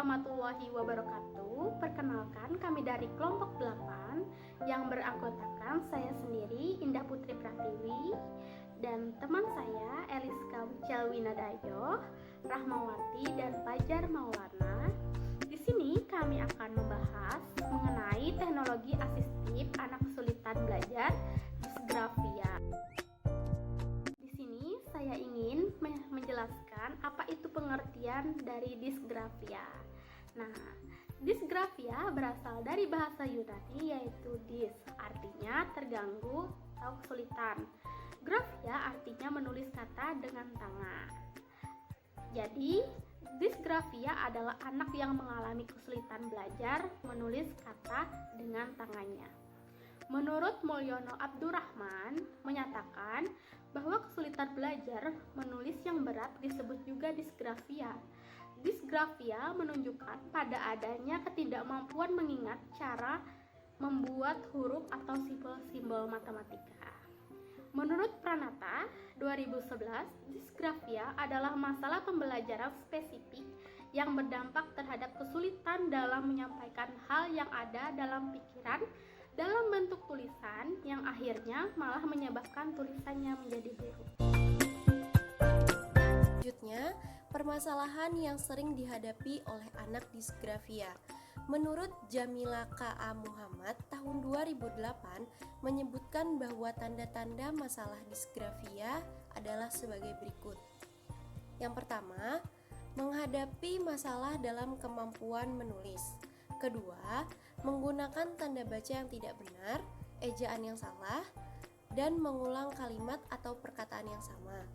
warahmatullahi wabarakatuh. Perkenalkan, kami dari kelompok 8 yang beranggotakan saya sendiri, Indah Putri Pratiwi, dan teman saya, Eliska Wijawinadayo, Rahmawati, dan Fajar Maulana. Di sini kami akan membahas mengenai teknologi asistif anak kesulitan belajar, disgrafia. Di sini saya ingin menjelaskan apa itu pengertian dari disgrafia. Nah, disgrafia berasal dari bahasa Yunani yaitu dis, artinya terganggu atau kesulitan. Grafia artinya menulis kata dengan tangan. Jadi, disgrafia adalah anak yang mengalami kesulitan belajar menulis kata dengan tangannya. Menurut Mulyono Abdurrahman menyatakan bahwa kesulitan belajar menulis yang berat disebut juga disgrafia. Disgrafia menunjukkan pada adanya ketidakmampuan mengingat cara membuat huruf atau simbol-simbol matematika. Menurut Pranata 2011, disgrafia adalah masalah pembelajaran spesifik yang berdampak terhadap kesulitan dalam menyampaikan hal yang ada dalam pikiran dalam bentuk tulisan yang akhirnya malah menyebabkan tulisannya menjadi buruk. Selanjutnya, permasalahan yang sering dihadapi oleh anak disgrafia. Menurut Jamila K.A. Muhammad tahun 2008 menyebutkan bahwa tanda-tanda masalah disgrafia adalah sebagai berikut. Yang pertama, menghadapi masalah dalam kemampuan menulis. Kedua, menggunakan tanda baca yang tidak benar, ejaan yang salah, dan mengulang kalimat atau perkataan yang sama.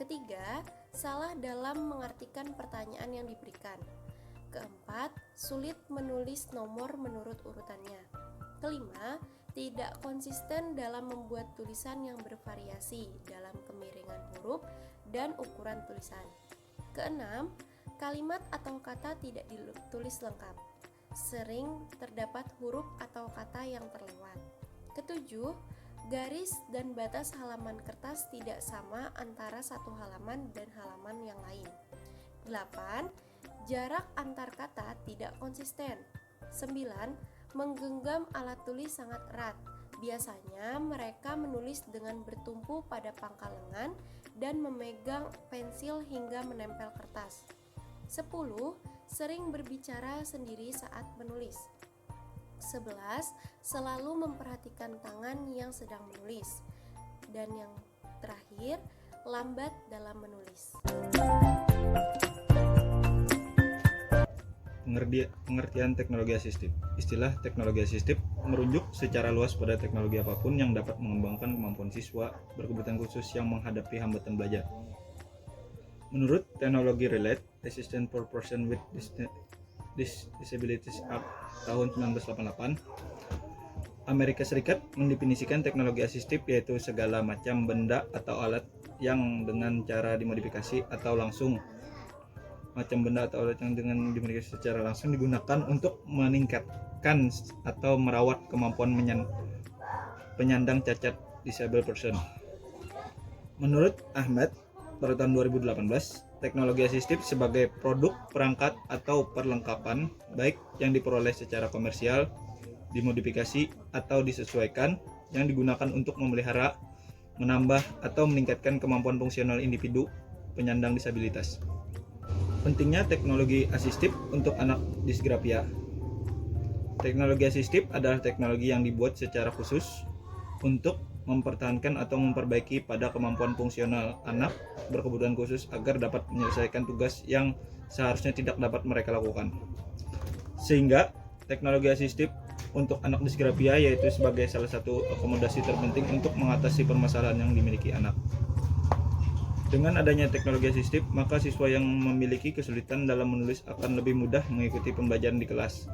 Ketiga, salah dalam mengartikan pertanyaan yang diberikan. Keempat, sulit menulis nomor menurut urutannya. Kelima, tidak konsisten dalam membuat tulisan yang bervariasi dalam kemiringan huruf dan ukuran tulisan. Keenam, kalimat atau kata tidak ditulis lengkap. Sering terdapat huruf atau kata yang terlewat. Ketujuh, garis dan batas halaman kertas tidak sama antara satu halaman dan halaman yang lain. 8. Jarak antar kata tidak konsisten. 9. Menggenggam alat tulis sangat erat. Biasanya mereka menulis dengan bertumpu pada pangkal lengan dan memegang pensil hingga menempel kertas. 10. Sering berbicara sendiri saat menulis. 11. Selalu memperhatikan tangan yang sedang menulis. Dan yang terakhir, lambat dalam menulis. Pengertian teknologi asistif. Istilah teknologi asistif merujuk secara luas pada teknologi apapun yang dapat mengembangkan kemampuan siswa berkebutuhan khusus yang menghadapi hambatan belajar. Menurut Technology Related Assistance for Persons with Disabilities Act tahun 1988, Amerika Serikat mendefinisikan teknologi asistif yaitu segala macam benda atau alat yang dengan cara dimodifikasi atau langsung dimodifikasi secara langsung digunakan untuk meningkatkan atau merawat kemampuan penyandang cacat disable person. Menurut Ahmad pada tahun 2018, teknologi asistif sebagai produk, perangkat, atau perlengkapan baik yang diperoleh secara komersial, dimodifikasi, atau disesuaikan yang digunakan untuk memelihara, menambah, atau meningkatkan kemampuan fungsional individu penyandang disabilitas. Pentingnya teknologi asistif untuk anak disgrafia. Teknologi asistif adalah teknologi yang dibuat secara khusus untuk mempertahankan atau memperbaiki pada kemampuan fungsional anak berkebutuhan khusus agar dapat menyelesaikan tugas yang seharusnya tidak dapat mereka lakukan. Sehingga teknologi asistif untuk anak disgrafia yaitu sebagai salah satu akomodasi terpenting untuk mengatasi permasalahan yang dimiliki anak. Dengan adanya teknologi asistif, maka siswa yang memiliki kesulitan dalam menulis akan lebih mudah mengikuti pembelajaran di kelas.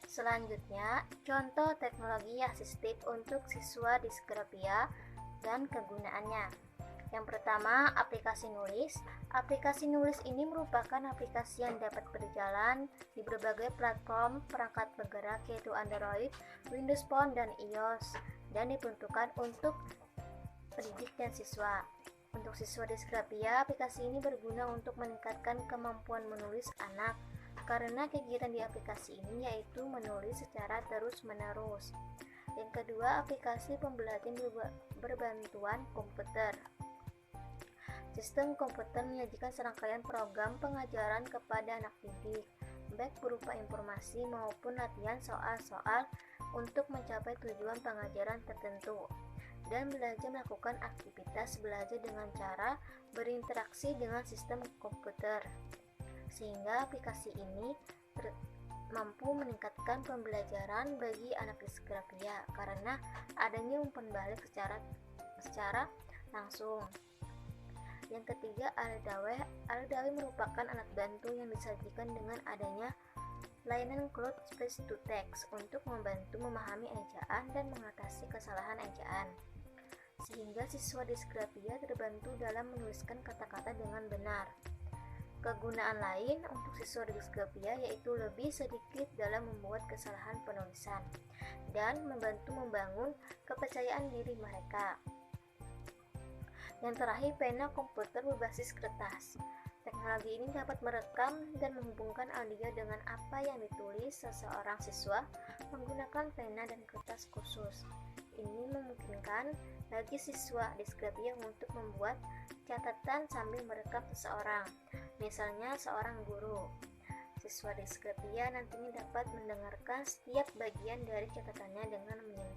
Selanjutnya, contoh teknologi asistif untuk siswa disgrafia dan kegunaannya. Yang pertama, aplikasi nulis. Aplikasi nulis ini merupakan aplikasi yang dapat berjalan di berbagai platform perangkat bergerak yaitu Android, Windows Phone, dan iOS, dan diperuntukkan untuk pendidik dan siswa. Untuk siswa disgrafia, aplikasi ini berguna untuk meningkatkan kemampuan menulis anak karena kegiatan di aplikasi ini yaitu menulis secara terus-menerus. Yang kedua, aplikasi pembelajaran berbantuan komputer. Sistem komputer menyajikan serangkaian program pengajaran kepada anak didik, baik berupa informasi maupun latihan soal-soal untuk mencapai tujuan pengajaran tertentu, dan belajar melakukan aktivitas belajar dengan cara berinteraksi dengan sistem komputer, sehingga aplikasi ini mampu meningkatkan pembelajaran bagi anak disgrafia karena adanya umpan balik secara langsung. Yang ketiga, Aldawe merupakan alat bantu yang disajikan dengan adanya layanan Cloud Speech to Text untuk membantu memahami ejaan dan mengatasi kesalahan ejaan, sehingga siswa disgrafia terbantu dalam menuliskan kata-kata dengan benar. Kegunaan lain untuk siswa disgrafia yaitu lebih sedikit dalam membuat kesalahan penulisan dan membantu membangun kepercayaan diri mereka. Yang terakhir, pena komputer berbasis kertas. Teknologi ini dapat merekam dan menghubungkan audio dengan apa yang ditulis seseorang siswa menggunakan pena dan kertas khusus. Ini memungkinkan bagi siswa disgrafia untuk membuat catatan sambil merekam seseorang, misalnya seorang guru. Siswa disgrafia nantinya dapat mendengarkan setiap bagian dari catatannya dengan menyenangkan.